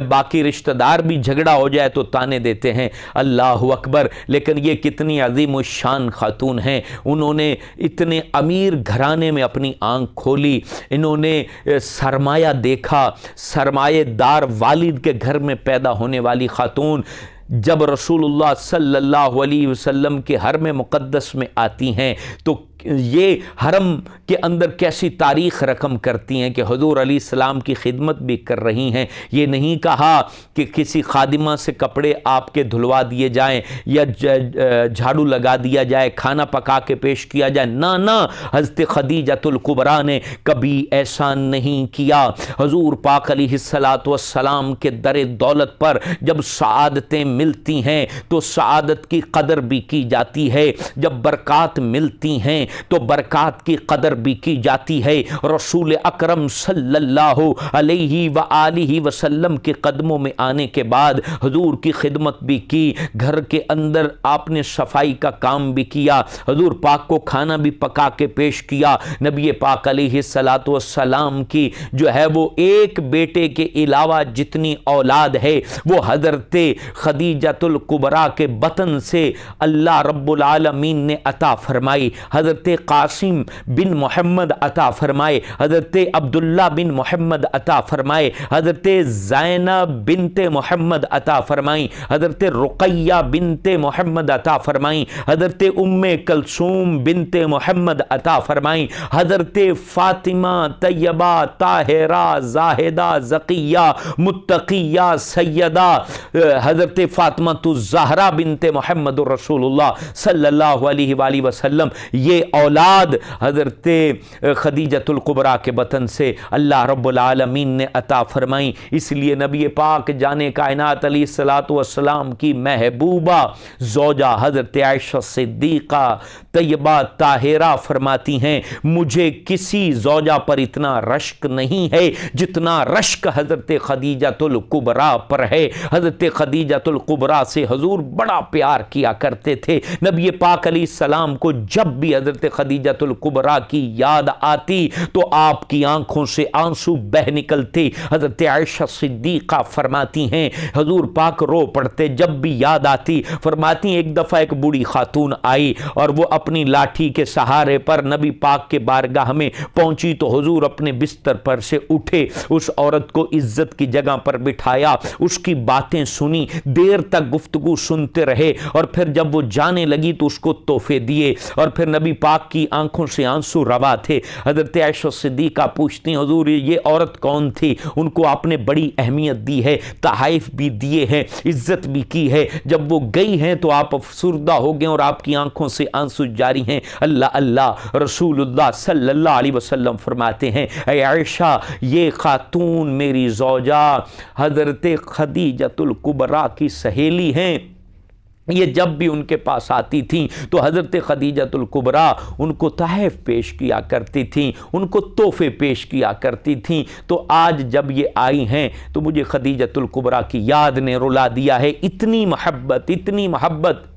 باقی رشتہ دار بھی جھگڑا ہو جائے تو تانے دیتے ہیں۔ اللہ اکبر، لیکن یہ کتنی عظیم الشان خاتون ہیں، انہوں نے اتنے امیر گھرانے میں اپنی آنکھ کھولی، انہوں نے سرمایہ دیکھا، سرمایہ دار والد کے گھر میں پیدا ہونے والی خاتون جب رسول اللہ صلی اللہ علیہ وسلم کے حرم مقدس میں آتی ہیں تو یہ حرم کے اندر کیسی تاریخ رقم کرتی ہیں کہ حضور علیہ السلام کی خدمت بھی کر رہی ہیں۔ یہ نہیں کہا کہ کسی خادمہ سے کپڑے آپ کے دھلوا دیے جائیں یا جھاڑو لگا دیا جائے، کھانا پکا کے پیش کیا جائے، نہ حضرت خدیجۃ الکبریٰ نے کبھی ایسا نہیں کیا۔ حضور پاک علیہ الصلاۃ والسلام کے در دولت پر جب سعادتیں ملتی ہیں تو سعادت کی قدر بھی کی جاتی ہے، جب برکات ملتی ہیں تو برکات کی قدر بھی کی جاتی ہے۔ رسول اکرم صلی اللہ علیہ وآلہ وسلم کے قدموں میں آنے کے بعد حضور کی خدمت بھی کی، گھر کے اندر آپ نے صفائی کا کام بھی کیا، حضور پاک کو کھانا بھی پکا کے پیش کیا۔ نبی پاک علیہ الصلاۃ والسلام کی جو ہے وہ ایک بیٹے کے علاوہ جتنی اولاد ہے وہ حضرت خدیجۃ الکبریٰ کے بطن سے اللہ رب العالمین نے عطا فرمائی۔ حضرت قاسم بن محمد عطا فرمائے، حضرت عبداللہ بن محمد عطا فرمائے، حضرت زینب بنت محمد عطا فرمائیں، حضرت رقیہ بنت محمد عطا فرمائیں، حضرت ام کلثوم بنت محمد عطا فرمائیں، حضرت فاطمہ طیبہ طاہرہ زاہدہ زکیہ متقیہ سیدہ حضرت فاطمہ الزہرا بنت محمد الرسول اللہ صلی اللہ علیہ وآلہ وسلم، یہ اولاد حضرت خدیجۃ الکبریٰ کے بطن سے اللہ رب العالمین نے عطا فرمائی۔ اس لیے نبی پاک جانے کائنات علیہ الصلوۃ والسلام کی محبوبہ زوجہ حضرت عائشہ صدیقہ طیبہ طاہرہ فرماتی ہیں مجھے کسی زوجہ پر اتنا رشک نہیں ہے جتنا رشک حضرت خدیجۃ الکبریٰ پر ہے۔ حضرت خدیجۃ الکبریٰ سے حضور بڑا پیار کیا کرتے تھے۔ نبی پاک علیہ السلام کو جب بھی حضرت خدیجۃ الکبریٰ کی یاد آتی تو آپ کی آنکھوں سے آنسو بہہ نکلتے۔ حضرت عائشہ صدیقہ فرماتی ہیں حضور پاک رو پڑتے جب بھی یاد آتی۔ فرماتی ہیں ایک دفعہ ایک بوڑھی خاتون آئی اور وہ اپنی لاٹھی کے سہارے پر نبی پاک کے بارگاہ میں پہنچی تو حضور اپنے بستر پر سے اٹھے، اس عورت کو عزت کی جگہ پر بٹھایا، اس کی باتیں سنی، دیر تک گفتگو سنتے رہے اور پھر جب وہ جانے لگی تو اس کو تحفے دیے اور پھر نبی پاک کی آنکھوں سے آنسو روا تھے۔ حضرت عائشہ صدیقہ پوچھتی ہیں حضور یہ عورت کون تھی؟ ان کو آپ نے بڑی اہمیت دی ہے، تحائف بھی دیے ہیں، عزت بھی کی ہے، جب وہ گئی ہیں تو آپ افسردہ ہو گئے اور آپ کی آنکھوں سے آنسو جاری ہیں۔ اللہ اللہ رسول اللہ صلی اللہ علیہ وسلم فرماتے ہیں اے عائشہ یہ خاتون میری زوجہ حضرت خدیجۃ الکبریٰ کی سہیلی ہیں، یہ جب بھی ان کے پاس آتی تھیں تو حضرت خدیجۃ الکبریٰ ان کو تحائف پیش کیا کرتی تھیں، ان کو تحفے پیش کیا کرتی تھیں۔ تو آج جب یہ آئی ہیں تو مجھے خدیجۃ الکبریٰ کی یاد نے رلا دیا ہے۔ اتنی محبت، اتنی محبت،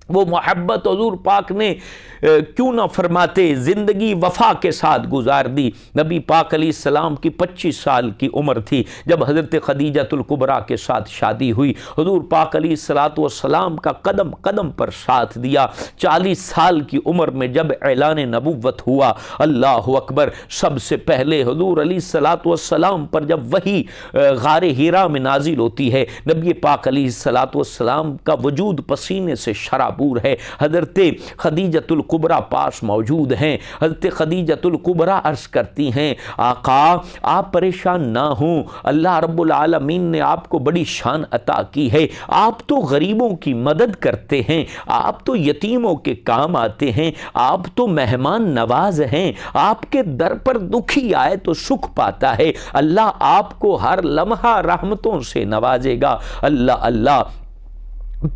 وہ محبت حضور پاک نے کیوں نہ فرماتے زندگی وفا کے ساتھ گزار دی۔ نبی پاک علیہ السلام کی 25 سال کی عمر تھی جب حضرت خدیجۃ الکبریٰ کے ساتھ شادی ہوئی۔ حضور پاک علیہ السلام کا قدم قدم پر ساتھ دیا۔ 40 سال کی عمر میں جب اعلان نبوت ہوا، اللہ اکبر، سب سے پہلے حضور علیہ السلام پر جب وحی غار حرا میں نازل ہوتی ہے، نبی پاک علیہ السلام کا وجود پسینے سے شرابور ہے۔ حضرت خدیجۃ الکبریٰ پاس موجود ہیں۔ حضرت خدیجۃ الکبریٰ عرض کرتی ہیں آقا آپ پریشان نہ ہوں، اللہ رب العالمین نے آپ کو بڑی شان عطا کی ہے، آپ تو غریبوں کی مدد کرتے ہیں، آپ تو یتیموں کے کام آتے ہیں، آپ تو مہمان نواز ہیں، آپ کے در پر دکھی آئے تو سکھ پاتا ہے، اللہ آپ کو ہر لمحہ رحمتوں سے نوازے گا۔ اللہ اللہ۔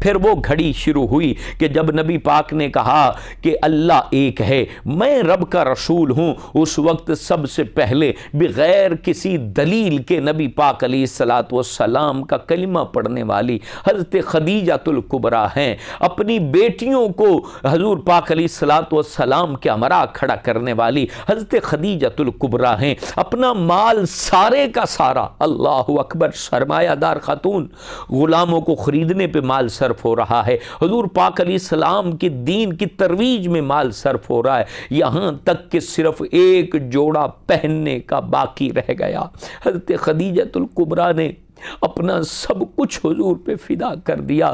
پھر وہ گھڑی شروع ہوئی کہ جب نبی پاک نے کہا کہ اللہ ایک ہے، میں رب کا رسول ہوں، اس وقت سب سے پہلے بغیر کسی دلیل کے نبی پاک علیہ السلام کا کلمہ پڑھنے والی حضرت خدیجۃ الکبریٰ ہیں۔ اپنی بیٹیوں کو حضور پاک علیہ السلام کے ہمراہ کھڑا کرنے والی حضرت خدیجۃ الکبریٰ ہیں۔ اپنا مال سارے کا سارا، اللہ اکبر، سرمایہ دار خاتون، غلاموں کو خریدنے پہ مال صرف ہو رہا ہے، حضور پاک علیہ السلام کی دین کی ترویج میں مال صرف ہو رہا ہے، یہاں تک کہ صرف ایک جوڑا پہننے کا باقی رہ گیا۔ حضرت خدیجۃ الکبریٰ نے اپنا سب کچھ حضور پہ فدا کر دیا،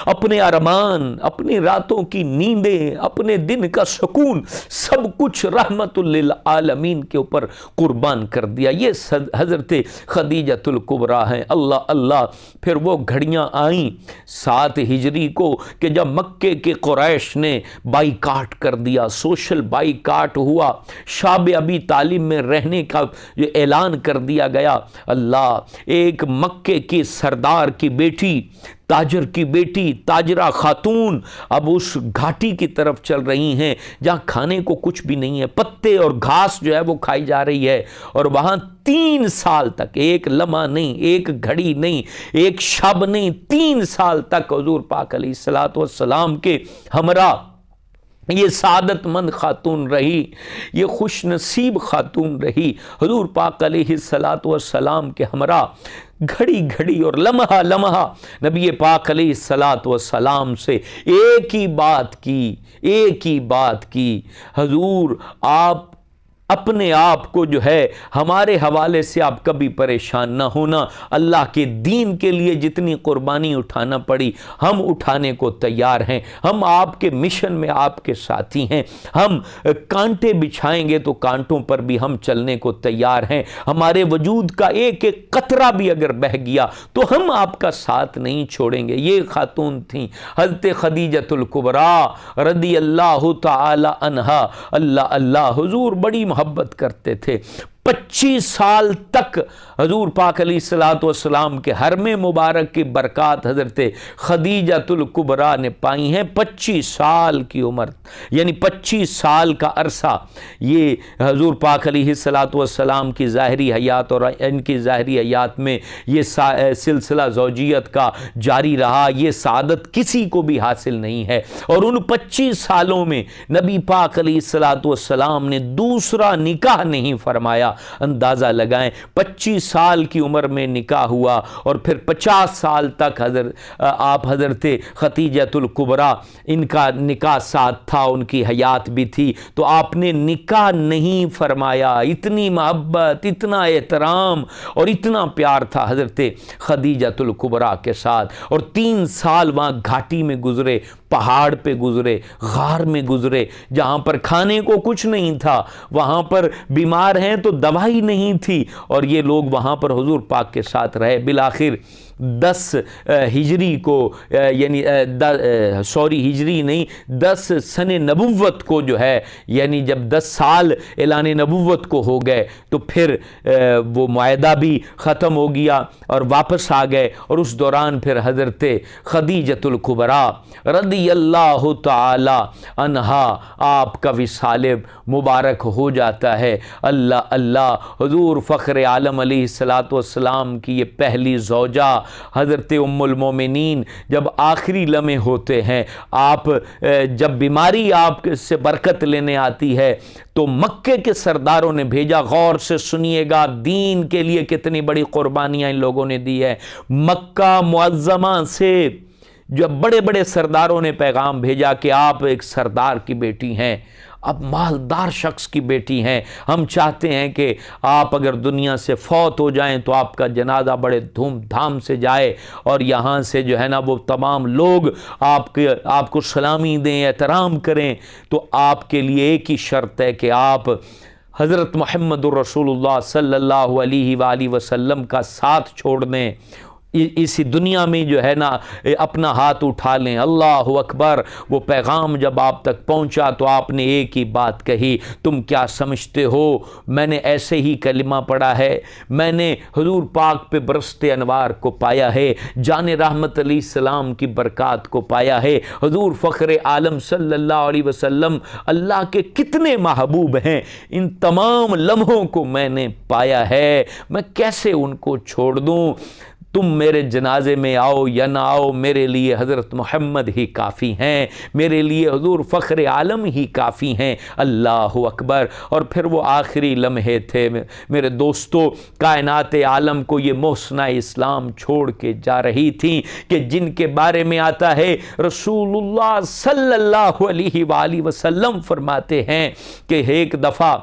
اپنے ارمان، اپنی راتوں کی نیندیں، اپنے دن کا سکون، سب کچھ رحمت للعالمین کے اوپر قربان کر دیا۔ یہ حضرت خدیجۃ الکبریٰ ہیں۔ اللہ اللہ۔ پھر وہ گھڑیاں آئیں 7 ہجری کو کہ جب مکے کے قریش نے بائی کاٹ کر دیا، سوشل بائی کاٹ ہوا، شاب ابی طالب میں رہنے کا اعلان کر دیا گیا۔ اللہ، ایک مکے کی سردار کی بیٹی، تاجر کی بیٹی، تاجرہ خاتون اب اس گھاٹی کی طرف چل رہی ہیں جہاں کھانے کو کچھ بھی نہیں ہے، پتے اور گھاس جو ہے وہ کھائی جا رہی ہے، اور وہاں 3 سال تک، ایک لمحہ نہیں، ایک گھڑی نہیں، ایک شب نہیں، 3 سال تک حضور پاک علیہ السلام کے ہمراہ یہ سعادت مند خاتون رہی، یہ خوش نصیب خاتون رہی، حضور پاک علیہ السلام کے ہمراہ گھڑی گھڑی اور لمحہ لمحہ نبی پاک علیہ السلام سے ایک ہی بات کی، حضور آپ اپنے آپ کو جو ہے ہمارے حوالے سے آپ کبھی پریشان نہ ہونا، اللہ کے دین کے لیے جتنی قربانی اٹھانا پڑی ہم اٹھانے کو تیار ہیں، ہم آپ کے مشن میں آپ کے ساتھی ہیں، ہم کانٹے بچھائیں گے تو کانٹوں پر بھی ہم چلنے کو تیار ہیں، ہمارے وجود کا ایک ایک قطرہ بھی اگر بہہ گیا تو ہم آپ کا ساتھ نہیں چھوڑیں گے۔ یہ خاتون تھیں حضرت خدیجۃ الکبریٰ رضی اللہ تعالی عنہا، اللہ حضور بڑی محبت کرتے تھے۔ 25 سال تک حضور پاک علیہ الصلوۃ والسلام کے حرم مبارک کی برکات حضرت خدیجۃ الکبریٰ نے پائی ہیں۔ 25 سال کی عمر، یعنی 25 سال کا عرصہ یہ حضور پاک علیہ الصلوۃ والسلام کی ظاہری حیات اور ان کی ظاہری حیات میں یہ سلسلہ زوجیت کا جاری رہا۔ یہ سعادت کسی کو بھی حاصل نہیں ہے، اور ان 25 سالوں میں نبی پاک علیہ الصلوۃ والسلام نے دوسرا نکاح نہیں فرمایا۔ اندازہ لگائیں 25 سال کی عمر میں نکاح ہوا، اور پھر 50 سال تک آپ حضرت خدیجۃ الکبریٰ ان کا نکاح ساتھ تھا، ان کی حیات بھی تھی، تو آپ نے نکاح نہیں فرمایا۔ اتنی محبت، اتنا احترام اور اتنا پیار تھا حضرت خدیجۃ الکبریٰ کے ساتھ، اور 3 سال وہاں گھاٹی میں گزرے، پہاڑ پہ گزرے، غار میں گزرے، جہاں پر کھانے کو کچھ نہیں تھا، وہاں پر بیمار ہیں تو دوائی نہیں تھی، اور یہ لوگ وہاں پر حضور پاک کے ساتھ رہے۔ بالآخر 10 ہجری کو، یعنی ہجری نہیں، 10 سن نبوت کو جو ہے، یعنی جب 10 سال اعلان نبوت کو ہو گئے تو پھر وہ معاہدہ بھی ختم ہو گیا اور واپس آ گئے، اور اس دوران پھر حضرت خدیجۃ الکبریٰ رضی اللہ تعالی عنہا آپ کا وصال مبارک ہو جاتا ہے۔ اللہ حضور فخر عالم علیہ الصلوۃ والسلام کی یہ پہلی زوجہ حضرت ام المومنین جب آخری لمحے ہوتے ہیں، آپ جب بیماری آپ سے برکت لینے آتی ہے تو مکے کے سرداروں نے بھیجا، غور سے سنیے گا، دین کے لیے کتنی بڑی قربانیاں ان لوگوں نے دی ہے۔ مکہ معظمہ سے جب بڑے بڑے سرداروں نے پیغام بھیجا کہ آپ ایک سردار کی بیٹی ہیں، اب مالدار شخص کی بیٹی ہیں، ہم چاہتے ہیں کہ آپ اگر دنیا سے فوت ہو جائیں تو آپ کا جنازہ بڑے دھوم دھام سے جائے، اور یہاں سے جو ہے نا وہ تمام لوگ آپ کو سلامی دیں، احترام کریں، تو آپ کے لیے ایک ہی شرط ہے کہ آپ حضرت محمد الرسول اللہ صلی اللہ علیہ وآلہ وسلم کا ساتھ چھوڑ دیں، اسی دنیا میں جو ہے نا اپنا ہاتھ اٹھا لیں۔ اللہ اکبر۔ وہ پیغام جب آپ تک پہنچا تو آپ نے ایک ہی بات کہی، تم کیا سمجھتے ہو میں نے ایسے ہی کلمہ پڑھا ہے؟ میں نے حضور پاک پہ برستے انوار کو پایا ہے، جان رحمت علیہ السلام کی برکات کو پایا ہے، حضور فخر عالم صلی اللہ علیہ وسلم اللہ کے کتنے محبوب ہیں، ان تمام لمحوں کو میں نے پایا ہے، میں کیسے ان کو چھوڑ دوں؟ تم میرے جنازے میں آؤ یا نہ آؤ، میرے لیے حضرت محمد ہی کافی ہیں، میرے لیے حضور فخر عالم ہی کافی ہیں۔ اللہ اکبر۔ اور پھر وہ آخری لمحے تھے میرے دوستو، کائنات عالم کو یہ محسنہ اسلام چھوڑ کے جا رہی تھیں کہ جن کے بارے میں آتا ہے رسول اللہ صلی اللہ علیہ وآلہ وسلم فرماتے ہیں کہ ایک دفعہ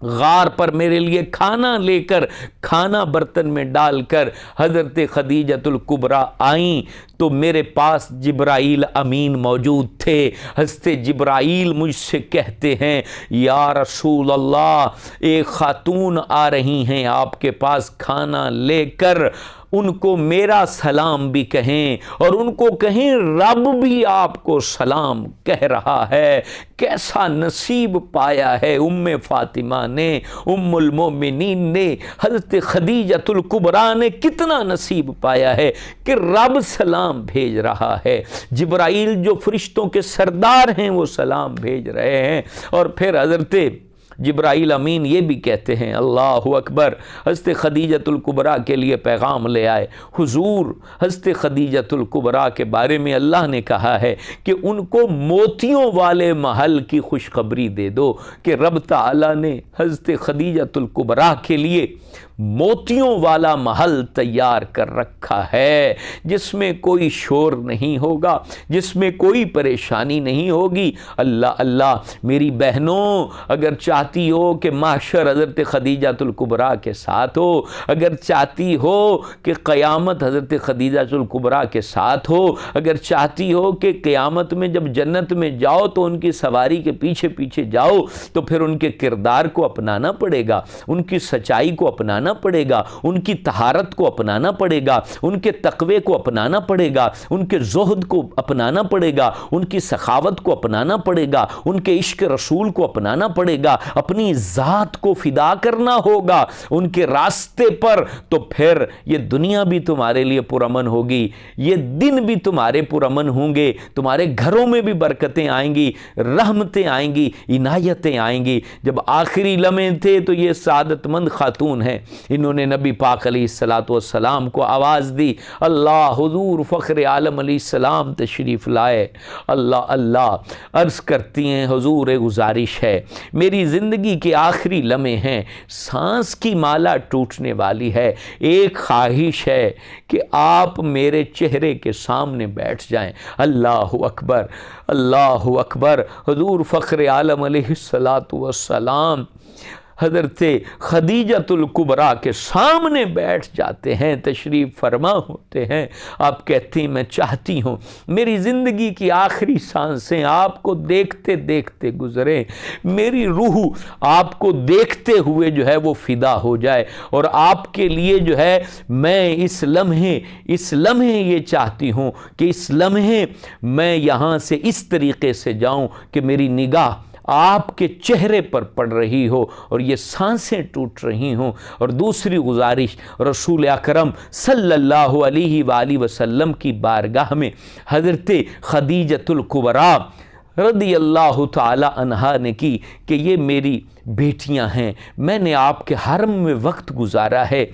غار پر میرے لیے کھانا لے کر، کھانا برتن میں ڈال کر حضرت خدیجۃ الکبریٰ آئیں تو میرے پاس جبرائیل امین موجود تھے۔ حضرت جبرائیل مجھ سے کہتے ہیں یا رسول اللہ، ایک خاتون آ رہی ہیں آپ کے پاس کھانا لے کر، ان کو میرا سلام بھی کہیں اور ان کو کہیں رب بھی آپ کو سلام کہہ رہا ہے۔ کیسا نصیب پایا ہے ام فاطمہ نے، ام المومنین نے، حضرت خدیجۃ الکبریٰ نے کتنا نصیب پایا ہے کہ رب سلام بھیج رہا ہے، جبرائیل جو فرشتوں کے سردار ہیں وہ سلام بھیج رہے ہیں۔ اور پھر حضرت جبرائیل امین یہ بھی کہتے ہیں، اللہ اکبر، حضرت خدیجۃ الکبریٰ کے لیے پیغام لے آئے، حضور حضرت خدیجۃ الکبریٰ کے بارے میں اللہ نے کہا ہے کہ ان کو موتیوں والے محل کی خوشخبری دے دو کہ رب تعالیٰ نے حضرت خدیجۃ الکبریٰ کے لیے موتیوں والا محل تیار کر رکھا ہے، جس میں کوئی شور نہیں ہوگا، جس میں کوئی پریشانی نہیں ہوگی۔ اللہ اللہ، میری بہنوں اگر چاہتی ہو کہ محشر حضرت خدیجہ الکبریٰ کے ساتھ ہو، اگر چاہتی ہو کہ قیامت حضرت خدیجہ الکبریٰ کے ساتھ ہو، اگر چاہتی ہو کہ قیامت میں جب جنت میں جاؤ تو ان کی سواری کے پیچھے پیچھے جاؤ، تو پھر ان کے کردار کو اپنانا پڑے گا، ان کی سچائی کو اپنانا پڑے گا، ان کی طہارت کو اپنانا پڑے گا، ان کے تقوی کو اپنانا پڑے گا، ان کے زہد کو اپنانا پڑے گا، ان کی سخاوت کو اپنانا پڑے گا، ان کے عشق رسول کو اپنانا پڑے گا، اپنی ذات کو فدا کرنا ہوگا ان کے راستے پر۔ تو پھر یہ دنیا بھی تمہارے لیے پرامن ہوگی، یہ دن بھی تمہارے پرامن ہوں گے، تمہارے گھروں میں بھی برکتیں آئیں گی، رحمتیں آئیں گی، عنایتیں آئیں گی۔ جب آخری لمحے تھے تو یہ سعادت مند خاتون ہیں، انہوں نے نبی پاک علیہ السلام کو آواز دی، اللہ حضور فخر عالم علیہ السلام تشریف لائے۔ اللہ اللہ، عرض کرتی ہیں حضور گزارش ہے، میری زندگی کے آخری لمحے ہیں، سانس کی مالا ٹوٹنے والی ہے، ایک خواہش ہے کہ آپ میرے چہرے کے سامنے بیٹھ جائیں۔ اللہ اکبر، اللہ اکبر۔ حضور فخر عالم علیہ السلام حضرت خدیجہ الکبریٰ کے سامنے بیٹھ جاتے ہیں، تشریف فرما ہوتے ہیں۔ آپ کہتی ہیں میں چاہتی ہوں میری زندگی کی آخری سانسیں آپ کو دیکھتے دیکھتے گزرے، میری روح آپ کو دیکھتے ہوئے جو ہے وہ فدا ہو جائے، اور آپ کے لیے جو ہے میں اس لمحے یہ چاہتی ہوں کہ اس لمحے میں یہاں سے اس طریقے سے جاؤں کہ میری نگاہ آپ کے چہرے پر پڑ رہی ہو اور یہ سانسیں ٹوٹ رہی ہوں۔ اور دوسری گزارش، رسول اکرم صلی اللہ علیہ وآلہ وسلم کی بارگاہ میں حضرت خدیجہ الکبریٰ رضی اللہ تعالی عنہا نے کی کہ یہ میری بیٹیاں ہیں، میں نے آپ کے حرم میں وقت گزارا ہے،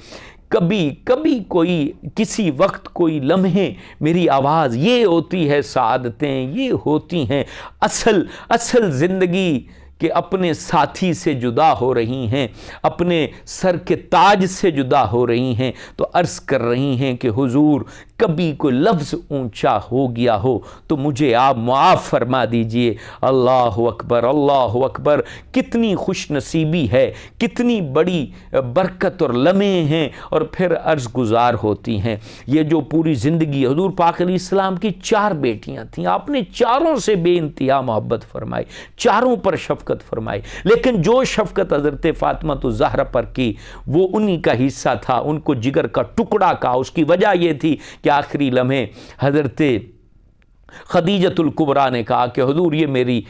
کبھی کوئی کسی وقت کوئی لمحے میری آواز، یہ ہوتی ہے سعادتیں، یہ ہوتی ہیں اصل زندگی کہ اپنے ساتھی سے جدا ہو رہی ہیں، اپنے سر کے تاج سے جدا ہو رہی ہیں، تو عرض کر رہی ہیں کہ حضور کبھی کوئی لفظ اونچا ہو گیا ہو تو مجھے آپ معاف فرما دیجئے۔ اللہ اکبر، اللہ اکبر، کتنی خوش نصیبی ہے، کتنی بڑی برکت اور لمحے ہیں، اور پھر عرض گزار ہوتی ہیں۔ یہ جو پوری زندگی حضور پاک علیہ السلام کی 4 بیٹیاں تھیں، آپ نے چاروں سے بے انتہا محبت فرمائی، چاروں پر شفقت فرمائی، لیکن جو شفقت حضرت فاطمہ الزہرا پر کی وہ انہی کا حصہ تھا، ان کو جگر کا ٹکڑا کہا۔ اس کی وجہ یہ تھی کہ آخری لمحے حضرت خدیجہ الکبریٰ نے کہا کہ حضور یہ میری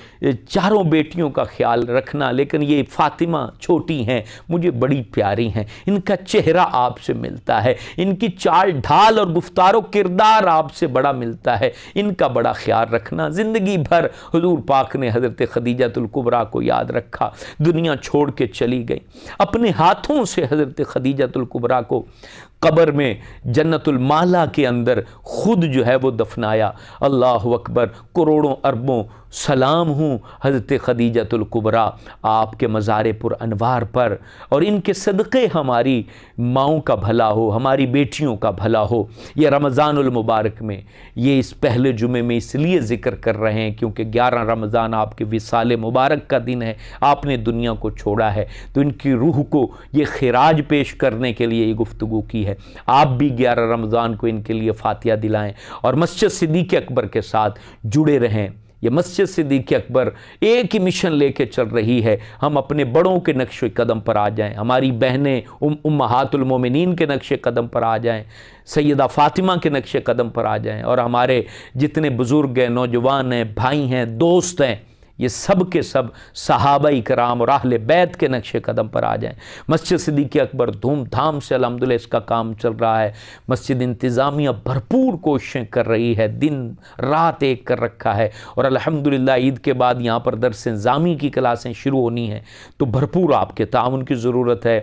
4 بیٹیوں کا خیال رکھنا، لیکن یہ فاطمہ چھوٹی ہیں، مجھے بڑی پیاری ہیں، ان کا چہرہ آپ سے ملتا ہے، ان کی چال ڈھال اور گفتار و کردار آپ سے بڑا ملتا ہے، ان کا بڑا خیال رکھنا۔ زندگی بھر حضور پاک نے حضرت خدیجہ الکبریٰ کو یاد رکھا، دنیا چھوڑ کے چلی گئی، اپنے ہاتھوں سے حضرت خدیجہ الکبریٰ کو قبر میں جنت المالا کے اندر خود جو ہے وہ دفنایا۔ اللہ اکبر، کروڑوں اربوں سلام ہوں حضرت خدیجہ الکبریٰ آپ کے مزار پر انوار پر، اور ان کے صدقے ہماری ماؤں کا بھلا ہو، ہماری بیٹیوں کا بھلا ہو۔ یہ رمضان المبارک میں یہ اس پہلے جمعے میں اس لیے ذکر کر رہے ہیں کیونکہ 11 رمضان آپ کے وصال مبارک کا دن ہے، آپ نے دنیا کو چھوڑا ہے، تو ان کی روح کو یہ خراج پیش کرنے کے لیے یہ گفتگو کی ہے۔ آپ بھی 11 رمضان کو ان کے لیے فاتحہ دلائیں اور مسجد صدیق اکبر کے ساتھ جڑے رہیں۔ یہ مسجد صدیق اکبر ایک ہی مشن لے کے چل رہی ہے، ہم اپنے بڑوں کے نقش قدم پر آ جائیں، ہماری بہنیں امہات المومنین کے نقش قدم پر آ جائیں، سیدہ فاطمہ کے نقش قدم پر آ جائیں، اور ہمارے جتنے بزرگ ہیں، نوجوان ہیں، بھائی ہیں، دوست ہیں، یہ سب کے سب صحابہ کرام اور اہل بیت کے نقش قدم پر آ جائیں۔ مسجد صدیق اکبر دھوم دھام سے الحمدللہ اس کا کام چل رہا ہے، مسجد انتظامیہ بھرپور کوششیں کر رہی ہے، دن رات ایک کر رکھا ہے، اور الحمدللہ عید کے بعد یہاں پر درس نظامی کی کلاسیں شروع ہونی ہیں، تو بھرپور آپ کے تعاون کی ضرورت ہے۔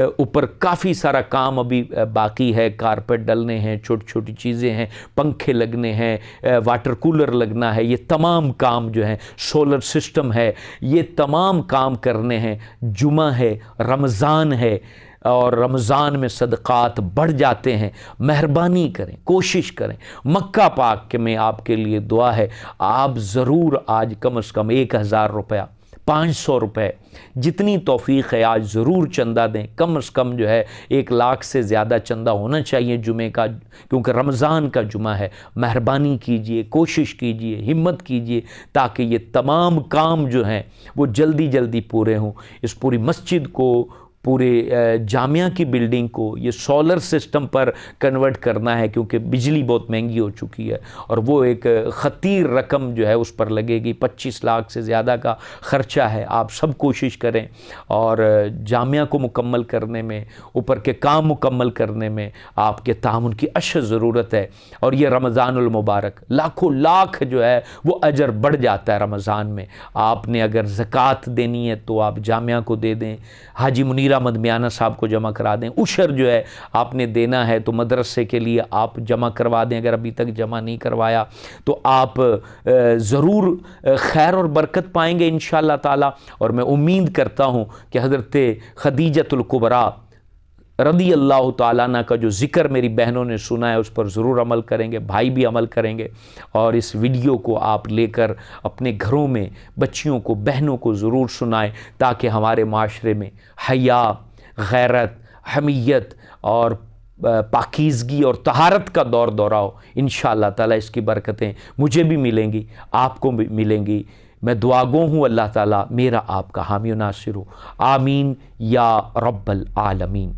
اوپر کافی سارا کام ابھی باقی ہے، کارپیٹ ڈلنے ہیں، چھوٹی چھوٹی چیزیں ہیں، پنکھے لگنے ہیں، واٹر کولر لگنا ہے، یہ تمام کام جو ہیں، سولر سسٹم ہے، یہ تمام کام کرنے ہیں۔ جمعہ ہے، رمضان ہے، اور رمضان میں صدقات بڑھ جاتے ہیں، مہربانی کریں، کوشش کریں۔ مکہ پاک میں آپ کے لیے دعا ہے، آپ ضرور آج کم از کم 1000 روپیہ، 500 روپے، جتنی توفیق ہے آج ضرور چندہ دیں۔ کم از کم جو ہے 1 لاکھ سے زیادہ چندہ ہونا چاہیے جمعے کا، کیونکہ رمضان کا جمعہ ہے۔ مہربانی کیجئے، کوشش کیجئے، ہمت کیجئے، تاکہ یہ تمام کام جو ہیں وہ جلدی جلدی پورے ہوں۔ اس پوری مسجد کو، پورے جامعہ کی بلڈنگ کو یہ سولر سسٹم پر کنورٹ کرنا ہے، کیونکہ بجلی بہت مہنگی ہو چکی ہے، اور وہ ایک خطیر رقم جو ہے اس پر لگے گی، 25 لاکھ سے زیادہ کا خرچہ ہے۔ آپ سب کوشش کریں، اور جامعہ کو مکمل کرنے میں، اوپر کے کام مکمل کرنے میں آپ کے تعاون کی اشد ضرورت ہے۔ اور یہ رمضان المبارک لاکھوں لاکھ جو ہے وہ اجر بڑھ جاتا ہے رمضان میں۔ آپ نے اگر زکوٰۃ دینی ہے تو آپ جامعہ کو دے دیں، حاجی منیر احمد میانہ صاحب کو جمع کرا دیں۔ عشر جو ہے آپ نے دینا ہے تو مدرسے کے لیے آپ جمع کروا دیں، اگر ابھی تک جمع نہیں کروایا تو آپ ضرور خیر اور برکت پائیں گے انشاءاللہ تعالی۔ اور میں امید کرتا ہوں کہ حضرت خدیجۃ الکبریٰ رضی اللہ تعالیٰ عنہ کا جو ذکر میری بہنوں نے سنا ہے اس پر ضرور عمل کریں گے، بھائی بھی عمل کریں گے، اور اس ویڈیو کو آپ لے کر اپنے گھروں میں بچیوں کو، بہنوں کو ضرور سنائیں، تاکہ ہمارے معاشرے میں حیا، غیرت، حمیت اور پاکیزگی اور طہارت کا دور دورہ ہو۔ انشاءاللہ تعالیٰ اس کی برکتیں مجھے بھی ملیں گی، آپ کو بھی ملیں گی۔ میں دعا گو ہوں اللہ تعالیٰ میرا آپ کا حامی و ناصر ہو، آمین یا رب العالمین۔